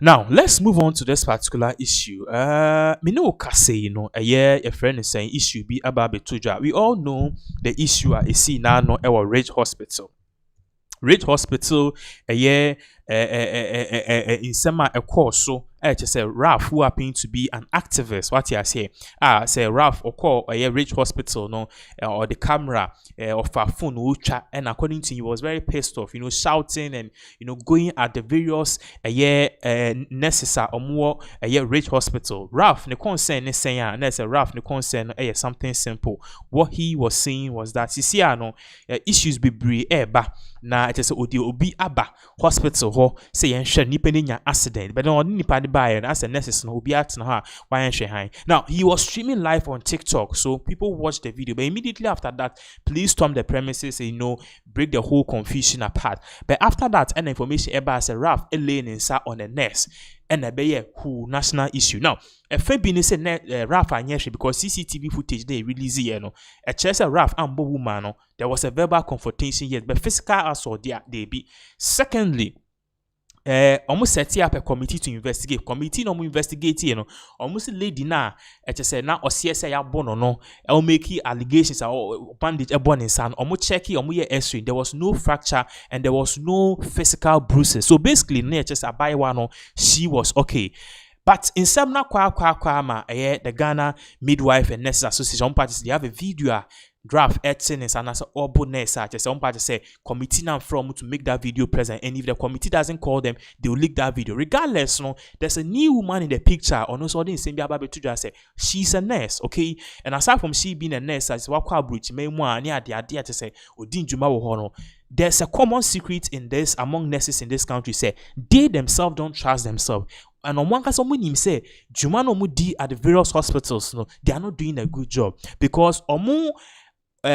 Now, let's move on to this particular issue. Me know kase, a friend is saying issue be about betuja. We all know the issue is see now no our Ridge Hospital. Ridge Hospital, a year in summer a course. So I just say Ralph, who happened to be an activist. What you say? Say Ralph or call a Ridge Hospital, no, or the camera of a phone, and according to him, he was very pissed off, shouting and going at the various necessary or more Ridge Hospital. Ralph, the concern is saying, and there's a Ralph, the concern, something simple. What he was saying was that issues be bree na it is obi aba hospital ho say yen hwe nipa nya accident but no nipa de buy and as a nurses no obi atena ha why hwe han. Now he was streaming live on TikTok, so people watched the video, but immediately after that police stormed the premises, break the whole confusion apart. But after that, an information about a Ralph laying inside on the nurse and a be who national issue. Now a fair say Ralph anyeshi because CCTV footage they release a chess a Ralph and woman. There was a verbal confrontation yet, but physical assault they be. Secondly, almost set up a committee to investigate. Committee no investigate, almost lady na say na or CSI ya bono no, I'll make allegations or bandage a born in son, almost checky or ye x-ray. There was no fracture and there was no physical bruises. So basically, just a buy one, she was okay. But in some na the Ghana Midwife and Nurses Association parties, they have a video draft editing and as obo nurse just some party say committee now from to make that video present, and if the committee doesn't call them, they will leak that video. Regardless, there's a new woman in the picture or no so didn't say to say she's a nurse, okay? And aside from she being a nurse, as wakwa bridge me near the idea to say odin juma wo. There's a common secret in this among nurses in this country, say they themselves don't trust themselves. And on one case, someone say, Juma no mudi at the various hospitals, they are not doing a good job because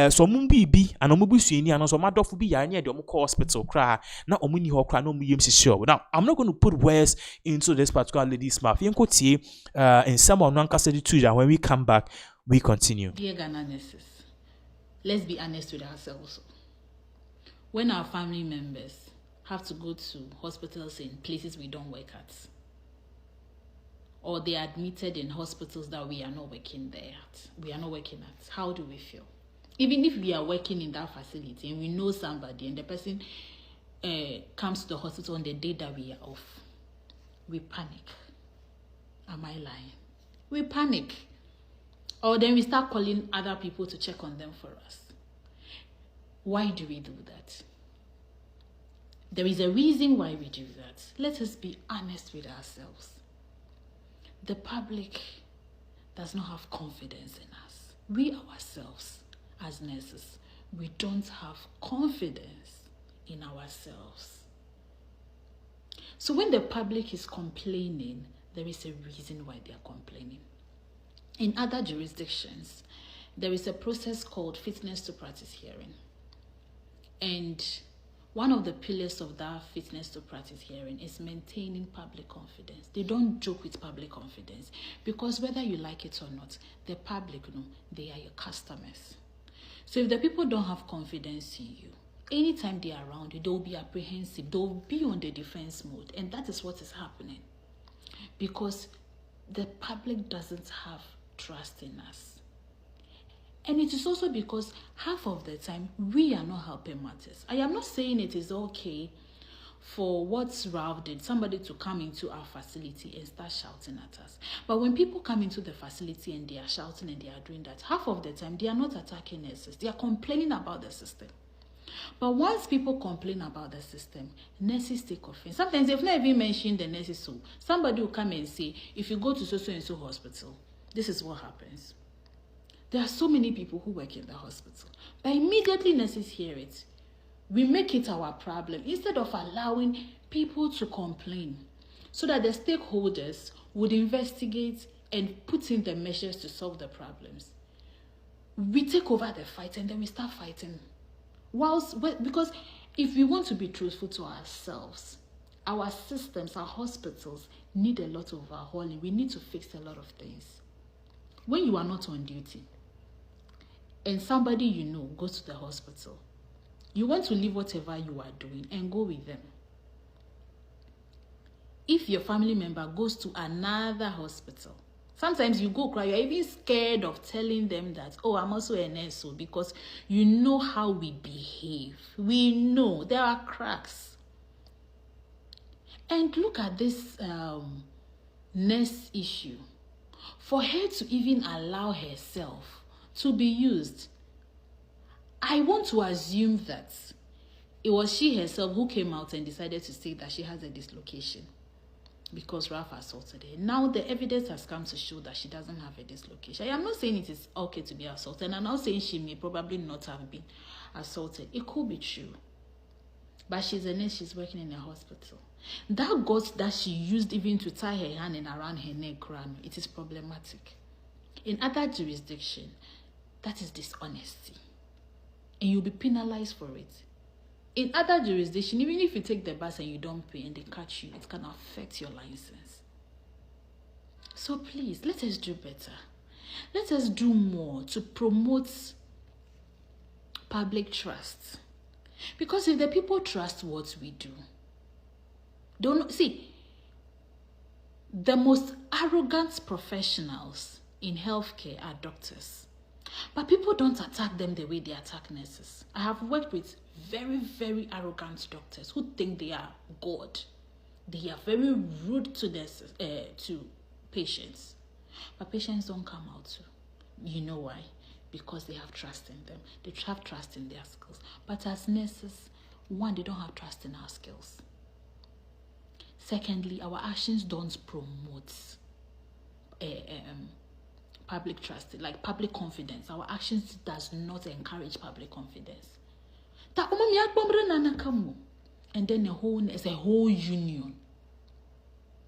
some bibi and omubusuini and some adofu bi ya near the omuko hospital cry na omuni ho cry no muyem sure. Now I'm not going to put words into this particular lady's mouth. In some of non-custody too, when we come back, we continue. Dear Ghana nurses, let's be honest with ourselves. When our family members have to go to hospitals in places we don't work at, or they are admitted in hospitals that we are not working at, how do we feel? Even if we are working in that facility and we know somebody and the person comes to the hospital on the day that we are off, we panic. Am I lying? We panic. Or then we start calling other people to check on them for us. Why do we do that? There is a reason why we do that. Let us be honest with ourselves. The public does not have confidence in us. We ourselves, as nurses, we don't have confidence in ourselves. So when the public is complaining, there is a reason why they are complaining. In other jurisdictions, there is a process called fitness to practice hearing. And one of the pillars of that fitness to practice hearing is maintaining public confidence. They don't joke with public confidence because whether you like it or not, the public, they are your customers. So if the people don't have confidence in you, anytime they are around you, they'll be apprehensive. They'll be on the defense mode. And that is what is happening. Because the public doesn't have trust in us. And it is also because half of the time, we are not helping matters. I am not saying it is okay for what Ralph did, somebody to come into our facility and start shouting at us. But when people come into the facility and they are shouting and they are doing that, half of the time, they are not attacking nurses. They are complaining about the system. But once people complain about the system, nurses take offense. Sometimes they've not even mentioned the nurses. So somebody will come and say, if you go to so-and-so hospital, this is what happens. There are so many people who work in the hospital. But immediately nurses hear it, we make it our problem instead of allowing people to complain so that the stakeholders would investigate and put in the measures to solve the problems. We take over the fight and then we start fighting. Because if we want to be truthful to ourselves, our systems, our hospitals need a lot of overhauling. We need to fix a lot of things. When you are not on duty and somebody you know goes to the hospital, you want to leave whatever you are doing and go with them. if your family member goes to another hospital, sometimes you go cry, you're even scared of telling them that, oh, I'm also a nurse, because you know how we behave. We know there are cracks. And look at this nurse issue. For her to even allow herself to be used, I want to assume that it was she herself who came out and decided to say that she has a dislocation because Ralph assaulted her. Now the evidence has come to show that she doesn't have a dislocation. I am not saying it is okay to be assaulted, and I'm not saying she may probably not have been assaulted. It could be true. But she's a nurse, she's working in a hospital. That gauze that she used even to tie her hand and around her neck, it is problematic. In other jurisdiction, that is dishonesty. And you'll be penalized for it. In other jurisdiction, even if you take the bus and you don't pay and they catch you, it can affect your license. So please, let us do better. Let us do more to promote public trust. Because if the people trust what we do, don't see, the most arrogant professionals in healthcare are doctors. But people don't attack them the way they attack nurses. I have worked with very, very arrogant doctors who think they are God. They are very rude to nurses, to patients. But patients don't come out too. You know why? Because they have trust in them. They have trust in their skills. But as nurses, one, they don't have trust in our skills. Secondly, our actions don't promote public trust, like public confidence. Our actions does not encourage public confidence. And then there's a whole union.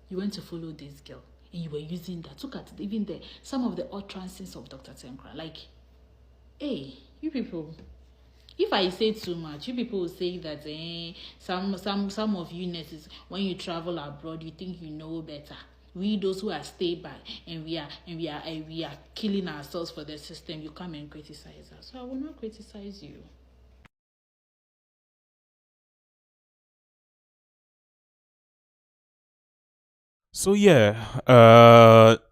You went to follow this girl and you were using that. Look at it, even some of the utterances of Dr. Tenkra. Like, hey, you people, if I say too much, you people will say that some of you nurses, when you travel abroad, you think you know better. We those who are stayed by and we are killing ourselves for the system, you come and criticize us. So I will not criticize you. So yeah,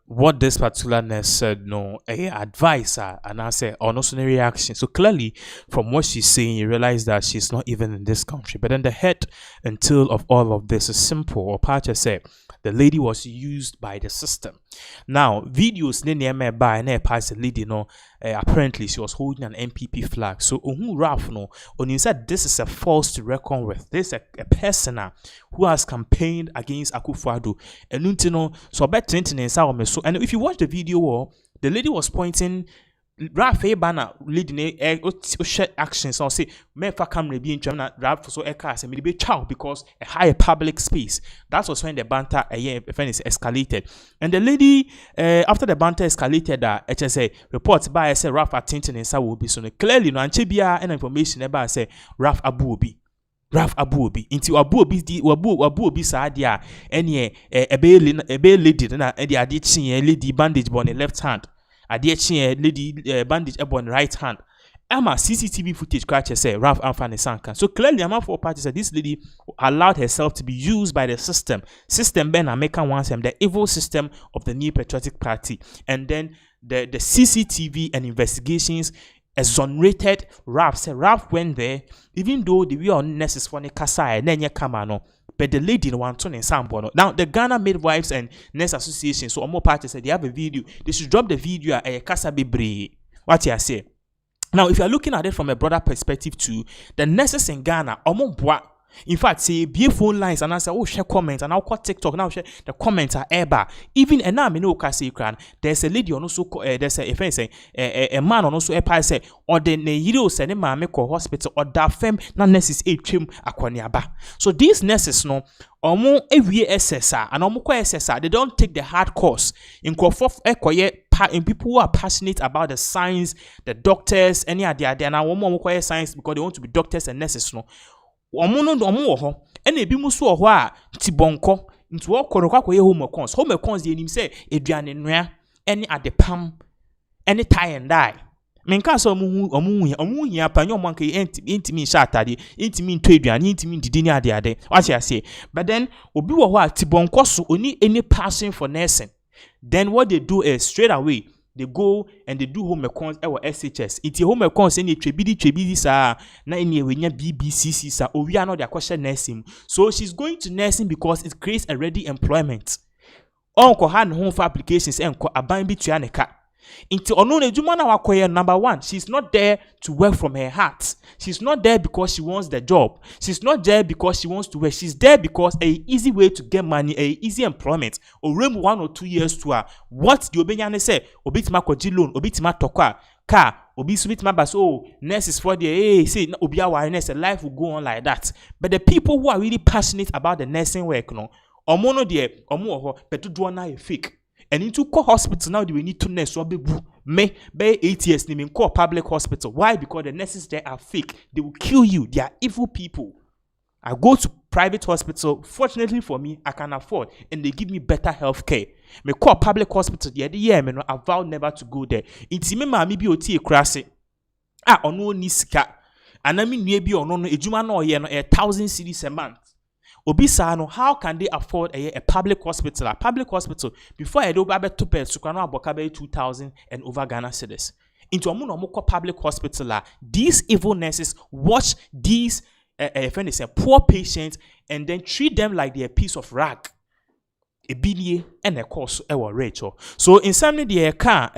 what this particular nurse said, no, advice and I said, or no reaction. So clearly, from what she's saying, you realize that she's not even in this country. But then the head and tail of all of this is simple. Or Pacha said, the lady was used by the system. Now, videos near by and pass the lady, apparently she was holding an MPP flag. So Ralph, when you said this is a force to reckon with, this is a person who has campaigned against Akufo-Addo. And so bet 20 so, and if you watch the video, the lady was pointing Ralph banner leading actions. So say me for camera being German Ralph so cars and maybe chow because a higher public space. That was when the banter escalated. And the lady after the banter escalated HSA reports by say Ralph attention and will be so clearly no anchebia and information about say Ralph Abuobi. Ralph Abuobi into Abuobi di Abuobi sadia any a bail lady na the addiction lady bandage on the left hand. Addiction lady bandage on the right hand. Emma CCTV footage catcher say Ralph Anfane Sankan. So clearly Emma for party said this lady allowed herself to be used by the system. System Ben American wants him, the evil system of the New Patriotic Party. And then the CCTV and investigations exonerated Ralph. Said Ralph went there, even though the we are unnecessary kasai and then kamano. But the lady no one in Sambono. Now the Ghana Midwives and Nurse Association, so more parties said they have a video. They should drop the video at a Kasa Bebre. What you say? Now, if you are looking at it from a broader perspective too, the nurses in Ghana, in fact, say be phone lines and I say, oh, share comments and I'll call TikTok now. Share the comments are ever even and now I know say there's a lady on also there's a man on also a say or the Nehiro send him a hospital or that fem na nurses a trim akwaniaba. So these nurses no omo every SSR and omo SSR they don't take the hard course in in people who are passionate about the science, the doctors, any idea and I want science because they want to be doctors and nurses no. Omo ho ena ebi muso ho a tibonko nti wo korokwa koye home cons dey nim say eduane noa ene adepam ene tie and die menka so omu hia pa nyo manka intimi sha atade intimi nto aduane intimi ndidi ni ade what you say. But then obi wo ho atibonko so oni any passion for nursing, then what they do is straight away they go and they do home econs or SHS. It's home econs any trebidi sa na any wenya BBCC sa owi ano their question nursing. So she's going to nursing because it creates a ready employment. Onko han home for applications enko aban bi tua ne ka. Inti ono na edwuma na wakoye. Number one, she's not there to work from her heart. She's not there because she wants the job. She's not there because she wants to work. She's there because a easy way to get money, a easy employment. Orem 1 or 2 years to her. What the obenyane say? Obitima kwaji loan, obitima tokwa car, obi subitima bas. Oh, nurse is for the say obi awareness. Life will go on like that. But the people who are really passionate about the nursing work, no, omono de omo oho betu do na fake. And into call hospital now, we need to nurse or be me by 8 years naming call public hospital. Why? Because the nurses there are fake. They will kill you. They are evil people. I go to private hospital. Fortunately for me, I can afford, and they give me better health care. Me call public hospital the other year, I vow never to go there. It's me ma bi oti e krase. Ono ni sika. Anami nue bi ono no ejuma no ye no 1,000 cedis a month. Obisa no, how can they afford a public hospital? A public hospital before I do babe to pay sukano abokabe 2,000 and over Ghana cedis. Into amu no moko public hospital. These evil nurses watch these poor patients and then treat them like they're a piece of rag. A bilie and a course Rachel. So in some the car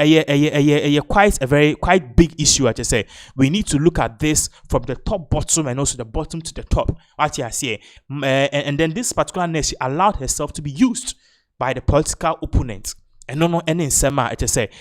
quite big issue. I just say we need to look at this from the top bottom and also the bottom to the top. What you say, and then this particular nurse, she allowed herself to be used by the political opponent. And no any sema I just say